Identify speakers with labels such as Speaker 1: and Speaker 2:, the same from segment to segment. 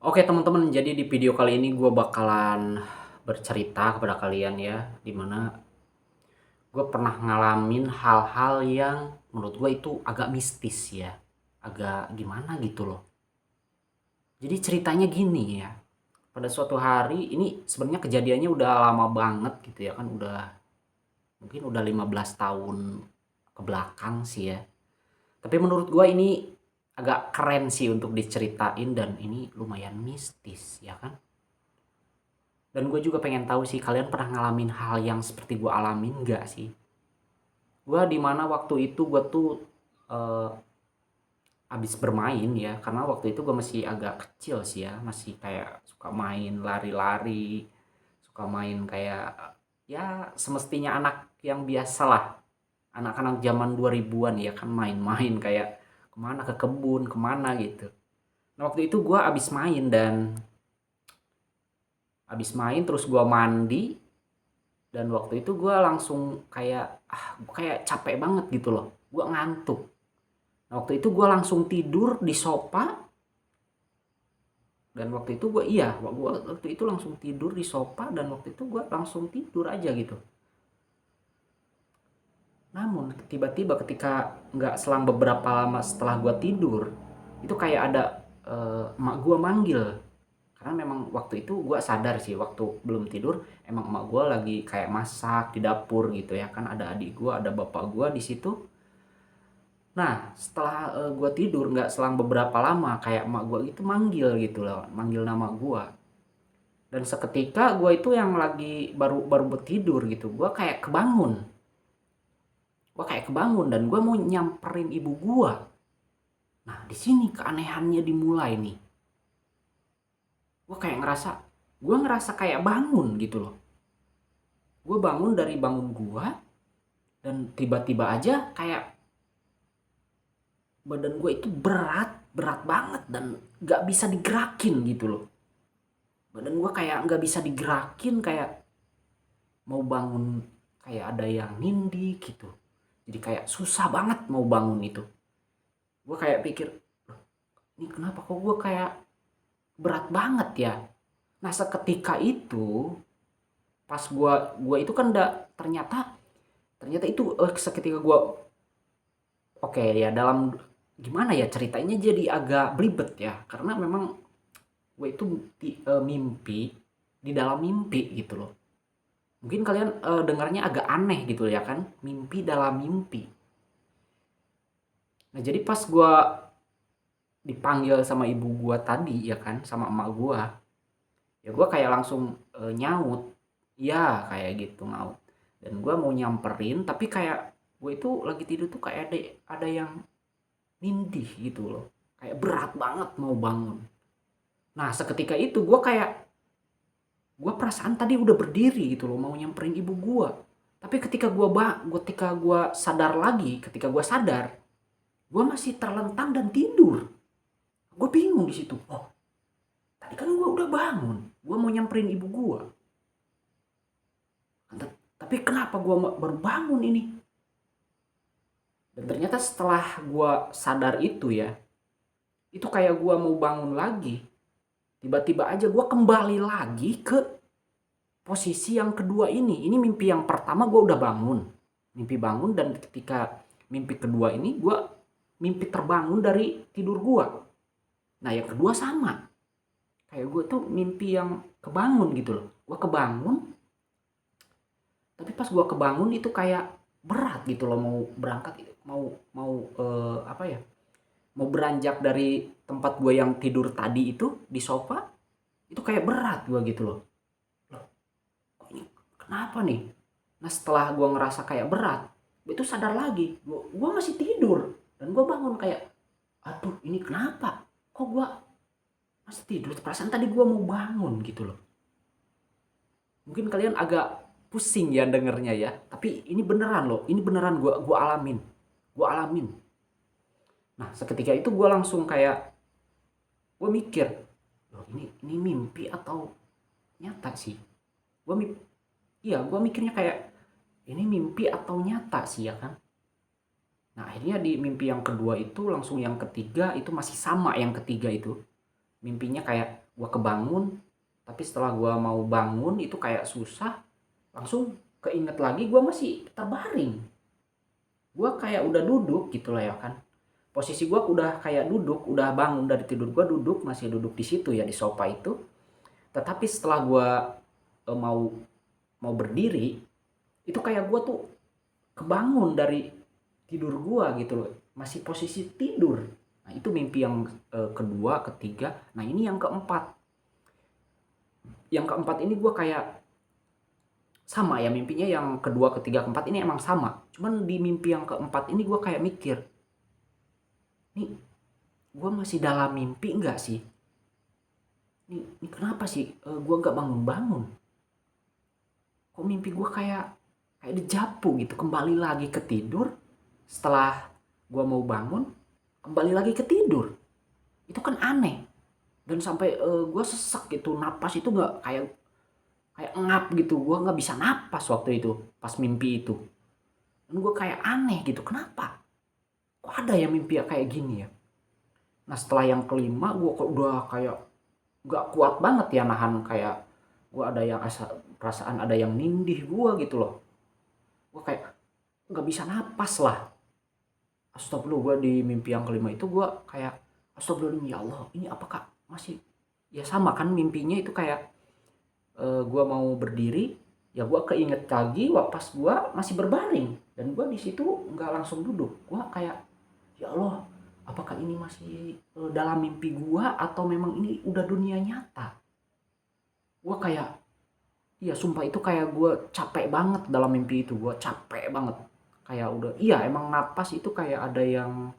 Speaker 1: Oke teman-teman, jadi di video kali ini gue bakalan bercerita kepada kalian ya, dimana gue pernah ngalamin hal-hal yang menurut gue itu agak mistis ya, agak gimana gitu loh. Jadi ceritanya gini ya, pada suatu hari ini sebenarnya kejadiannya udah lama banget gitu ya kan, mungkin udah 15 tahun ke belakang sih ya. Tapi menurut gue ini agak keren sih untuk diceritain dan ini lumayan mistis ya kan. Dan gue juga pengen tahu sih kalian pernah ngalamin hal yang seperti gue alamin nggak sih? Gue dimana waktu itu gue tuh eh, abis bermain ya, karena waktu itu gue masih agak kecil sih ya, masih kayak suka main lari-lari, suka main kayak ya semestinya anak yang biasa lah, anak-anak zaman 2000-an ya kan, main-main kayak kemana, ke kebun kemana gitu. Nah waktu itu gue abis main terus gue mandi. Dan waktu itu gue langsung kayak gue kayak capek banget gitu loh, gue ngantuk. Nah, waktu itu gue langsung tidur di sofa. Dan waktu itu gue waktu itu langsung tidur di sofa, dan waktu itu gue langsung tidur aja gitu. Namun tiba-tiba ketika nggak selang beberapa lama setelah gue tidur, itu kayak ada emak gue manggil. Karena memang waktu itu gue sadar sih, waktu belum tidur emang emak gue lagi kayak masak di dapur gitu ya kan, ada adik gue, ada bapak gue di situ. Nah setelah gue tidur nggak selang beberapa lama, kayak emak gue itu manggil gitu loh, manggil nama gue. Dan seketika gue itu yang lagi baru baru tidur gitu, gue kayak kebangun dan gue mau nyamperin ibu gue. Nah di sini keanehannya dimulai nih. Gue ngerasa kayak bangun gitu loh. Gue bangun dari bangun gue, dan tiba-tiba aja kayak badan gue itu berat berat banget dan nggak bisa digerakin gitu loh. Badan gue kayak nggak bisa digerakin, kayak mau bangun kayak ada yang nindih gitu. Jadi kayak susah banget mau bangun itu. Gue kayak pikir, "Loh, ini kenapa kok gue kayak berat banget ya?" Nah seketika itu, pas gue itu kan udah ternyata itu seketika gue, oke ya, dalam gimana ya ceritanya, jadi agak belibet ya karena memang gue itu mimpi di dalam mimpi gitu loh. Mungkin kalian dengarnya agak aneh gitu ya kan, mimpi dalam mimpi. Nah jadi pas gue dipanggil sama ibu gue tadi ya kan, sama emak gue, ya gue kayak langsung nyaut, ya kayak gitu nyaut. Dan gue mau nyamperin, tapi kayak gue itu lagi tidur tuh kayak ada yang nindih gitu loh, kayak berat banget mau bangun. Nah seketika itu gue perasaan tadi udah berdiri gitu loh, mau nyamperin ibu gue. Tapi ketika gue sadar, gue masih terlentang dan tidur. Gue bingung di situ. Oh, tadi kan gue udah bangun, gue mau nyamperin ibu gue. Tapi kenapa gue baru bangun ini? Dan ternyata setelah gue sadar itu ya, itu kayak gue mau bangun lagi. Tiba-tiba aja gue kembali lagi ke posisi yang kedua ini. Ini mimpi yang pertama gue udah bangun. Mimpi bangun, dan ketika mimpi kedua ini gue mimpi terbangun dari tidur gue. Nah yang kedua sama. Kayak gue tuh mimpi yang kebangun gitu loh. Gue kebangun, tapi pas gue kebangun itu kayak berat gitu loh, mau berangkat, mau mau apa ya, mau beranjak dari tempat gue yang tidur tadi itu di sofa, itu kayak berat gue gitu loh. Loh, kok ini kenapa nih? Nah setelah gue ngerasa kayak berat, gue itu sadar lagi, gue masih tidur. Dan gue bangun kayak, aduh ini kenapa? Kok gue masih tidur? Perasaan tadi gue mau bangun gitu loh. Mungkin kalian agak pusing ya dengernya ya, tapi ini beneran loh, ini beneran gue alamin. Nah seketika itu gue langsung kayak, gue mikir, loh ini mimpi atau nyata sih? Gue mikirnya kayak, ini mimpi atau nyata sih ya kan. Nah akhirnya di mimpi yang kedua itu langsung, yang ketiga itu masih sama, yang ketiga itu mimpinya kayak Gue kebangun, tapi setelah gue mau bangun itu kayak susah, langsung keinget lagi gue masih terbaring. Gue kayak udah duduk gitu lah ya kan, posisi gue udah kayak duduk, udah bangun dari tidur, gue duduk, masih duduk di situ ya, di sofa itu. Tetapi setelah gue mau mau berdiri, itu kayak gue tuh kebangun dari tidur gue gitu loh, masih posisi tidur. Nah itu mimpi yang kedua, ketiga. Nah ini yang keempat. Yang keempat ini gue kayak sama ya, mimpinya yang kedua, ketiga, keempat ini emang sama. Cuman di mimpi yang keempat ini gue kayak mikir, nih gue masih dalam mimpi enggak sih? Ini kenapa sih gue gak bangun-bangun? Kok mimpi gue kayak dijapu gitu, kembali lagi ke tidur. Setelah gue mau bangun, kembali lagi ke tidur. Itu kan aneh. Dan sampai gue sesek gitu, napas itu gak kayak ngap gitu. Gue gak bisa napas waktu itu pas mimpi itu. Dan gue kayak aneh gitu, kenapa? Kok ada ya mimpi kayak gini ya? Nah setelah yang kelima, gue kok udah kayak gak kuat banget ya nahan, kayak gue ada yang perasaan ada yang nindih gue gitu loh. Gue kayak gak bisa napas lah. Astagfirullah, gue di mimpi yang kelima itu gue kayak astagfirullah, ya Allah, ini apakah masih ya sama kan mimpinya itu kayak gue mau berdiri, ya gue keinget lagi pas gue masih berbaring, dan gue di situ nggak langsung duduk. Gue kayak ya Allah, apakah ini masih dalam mimpi gue atau memang ini udah dunia nyata? Gue kayak, iya sumpah itu kayak gue capek banget dalam mimpi itu, gue capek banget. Kayak udah, iya emang napas itu kayak ada yang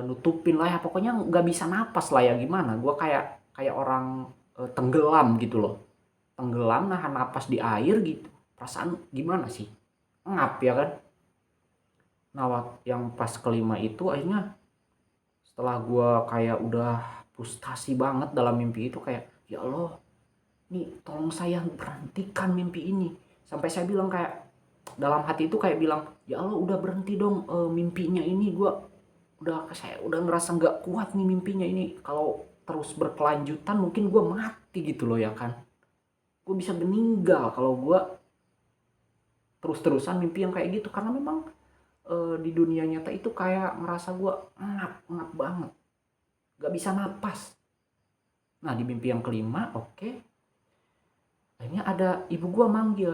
Speaker 1: nutupin lah ya, pokoknya nggak bisa napas lah ya, gimana? Gue kayak kayak orang tenggelam gitu loh, tenggelam nahan napas di air gitu. Perasaan gimana sih? Ngap ya kan? Nah yang pas kelima itu akhirnya setelah gue kayak udah frustasi banget dalam mimpi itu, kayak ya Allah, nih tolong saya berhentikan mimpi ini. Sampai saya bilang kayak dalam hati itu kayak bilang, ya Allah udah berhenti dong mimpinya ini, saya udah ngerasa nggak kuat nih mimpinya ini, kalau terus berkelanjutan mungkin gue mati gitu loh ya kan, gue bisa meninggal kalau gue terus-terusan mimpi yang kayak gitu. Karena memang di dunia nyata itu kayak ngerasa gue ngap banget, nggak bisa napas. Nah di mimpi yang kelima, oke, akhirnya ada ibu gue manggil.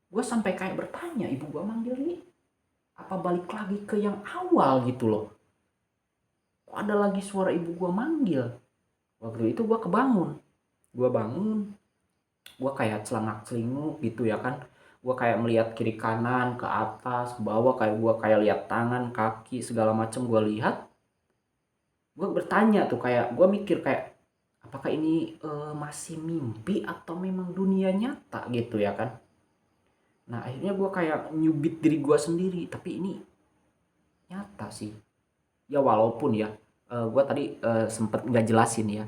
Speaker 1: Gue sampai kayak bertanya, ibu gue manggil nih apa balik lagi ke yang awal gitu loh, kok ada lagi suara ibu gue manggil. Waktu itu gue kebangun, gue bangun, gue kayak celangak celinguk gitu ya kan. Gue kayak melihat kiri kanan, ke atas, ke bawah, kayak gue kayak lihat tangan, kaki, segala macem gue lihat. Gue bertanya tuh, kayak gue mikir kayak apakah ini masih mimpi atau memang dunia nyata gitu ya kan. Nah akhirnya gue kayak nyubit diri gue sendiri, tapi ini nyata sih. Ya walaupun ya gue tadi sempet nggak jelasin ya.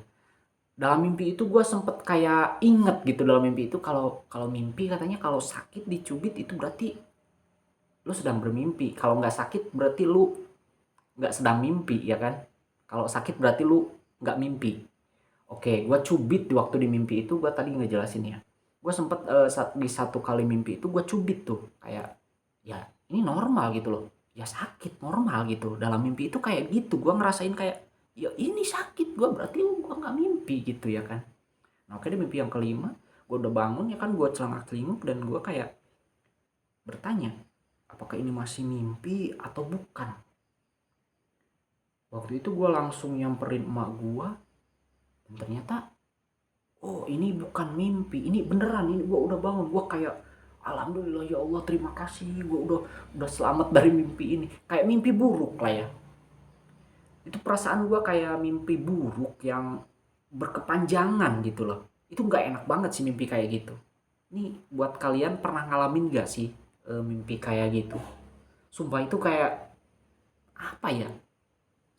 Speaker 1: Dalam mimpi itu gue sempet kayak inget gitu, dalam mimpi itu kalau kalau mimpi katanya kalau sakit dicubit itu berarti lu sedang bermimpi. Kalau nggak sakit berarti lu nggak sedang mimpi ya kan. Kalau sakit berarti lu nggak mimpi. Oke, gue cubit di waktu di mimpi itu, gue tadi ngejelasin ya. Gue sempet di satu kali mimpi itu gue cubit tuh, kayak ya ini normal gitu loh. Ya sakit normal gitu. Dalam mimpi itu kayak gitu, gue ngerasain kayak ya ini sakit, gue berarti gue nggak mimpi gitu ya kan. Nah oke, di mimpi yang kelima, gue udah bangun ya kan, gue celangak celinguk dan gue kayak bertanya, apakah ini masih mimpi atau bukan? Waktu itu gue langsung nyamperin emak gue, dan ternyata oh ini bukan mimpi, ini beneran, ini gue udah bangun. Gue kayak alhamdulillah ya Allah, terima kasih, gue udah selamat dari mimpi ini. Kayak mimpi buruk lah ya. Itu perasaan gue kayak mimpi buruk yang berkepanjangan gitu loh. Itu nggak enak banget sih mimpi kayak gitu. Ini buat kalian pernah ngalamin gak sih mimpi kayak gitu? Sumpah itu kayak apa ya?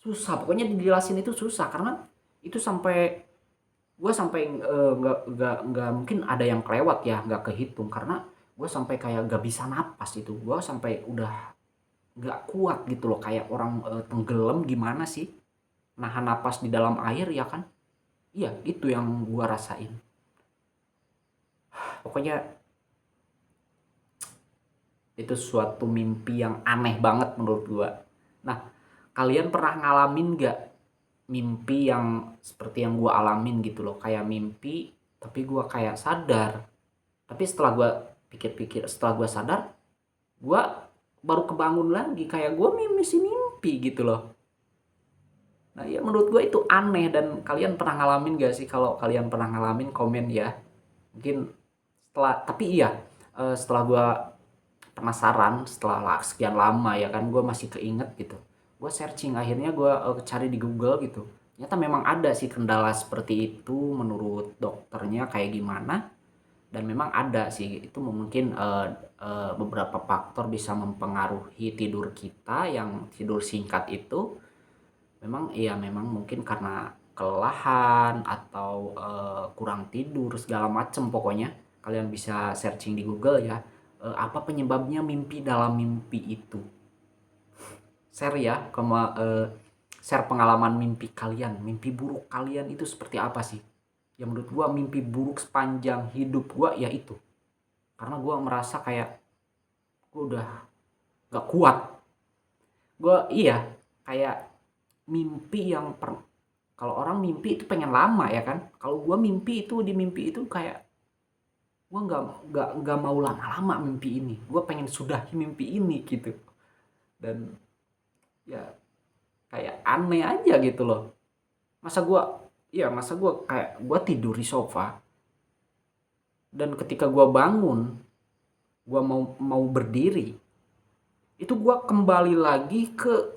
Speaker 1: Susah, pokoknya dijelasin itu susah karena itu sampai gue sampai nggak mungkin ada yang kelewat ya, nggak kehitung, karena gue sampai kayak gak bisa napas. Itu gue sampai udah nggak kuat gitu loh, kayak orang tenggelam gimana sih nahan napas di dalam air ya kan. Iya, itu yang gua rasain. Pokoknya itu suatu mimpi yang aneh banget menurut gua. Nah, kalian pernah ngalamin gak mimpi yang seperti yang gua alamin gitu loh? Kayak mimpi tapi gua kayak sadar. Tapi setelah gua pikir-pikir, setelah gua sadar, gua baru kebangun lagi kayak gua mimpi gitu loh. Nah, ya menurut gua itu aneh. Dan kalian pernah ngalamin gak sih? Kalau kalian pernah ngalamin, komen ya. Mungkin tapi iya, setelah gua penasaran, setelah sekian lama ya kan, gue masih keinget gitu, gue searching, akhirnya gue cari di Google gitu, ternyata memang ada sih kendala seperti itu menurut dokternya kayak gimana. Dan memang ada sih, itu mungkin beberapa faktor bisa mempengaruhi tidur kita, yang tidur singkat itu memang iya, memang mungkin karena kelelahan atau kurang tidur segala macem. Pokoknya kalian bisa searching di Google ya, apa penyebabnya mimpi dalam mimpi itu. Share ya, share pengalaman mimpi kalian, mimpi buruk kalian itu seperti apa sih. Ya menurut gua mimpi buruk sepanjang hidup gua ya itu, karena gua merasa kayak gua udah gak kuat. Gua iya, kayak mimpi yang kalau orang mimpi itu pengen lama ya kan, kalau gua mimpi itu, di mimpi itu kayak gua nggak mau lama-lama mimpi ini, gua pengen sudahi mimpi ini gitu. Dan ya kayak aneh aja gitu loh. Masa gua kayak gua tidur di sofa, dan ketika gua bangun, gua mau berdiri, itu gua kembali lagi ke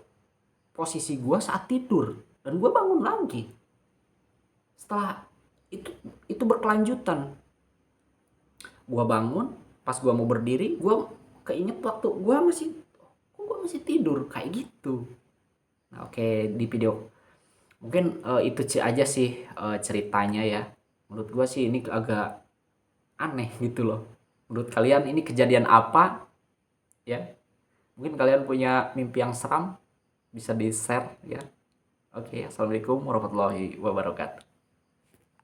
Speaker 1: posisi gua saat tidur, dan gua bangun lagi. Setelah itu berkelanjutan. Gua bangun, pas gua mau berdiri, gua keinget waktu gua masih tidur kayak gitu. Nah, oke, di video mungkin itu aja sih ceritanya ya. Menurut gua sih ini agak aneh gitu loh. Menurut kalian ini kejadian apa ya? Mungkin kalian punya mimpi yang seram, bisa di share ya. Oke, assalamualaikum warahmatullahi wabarakatuh.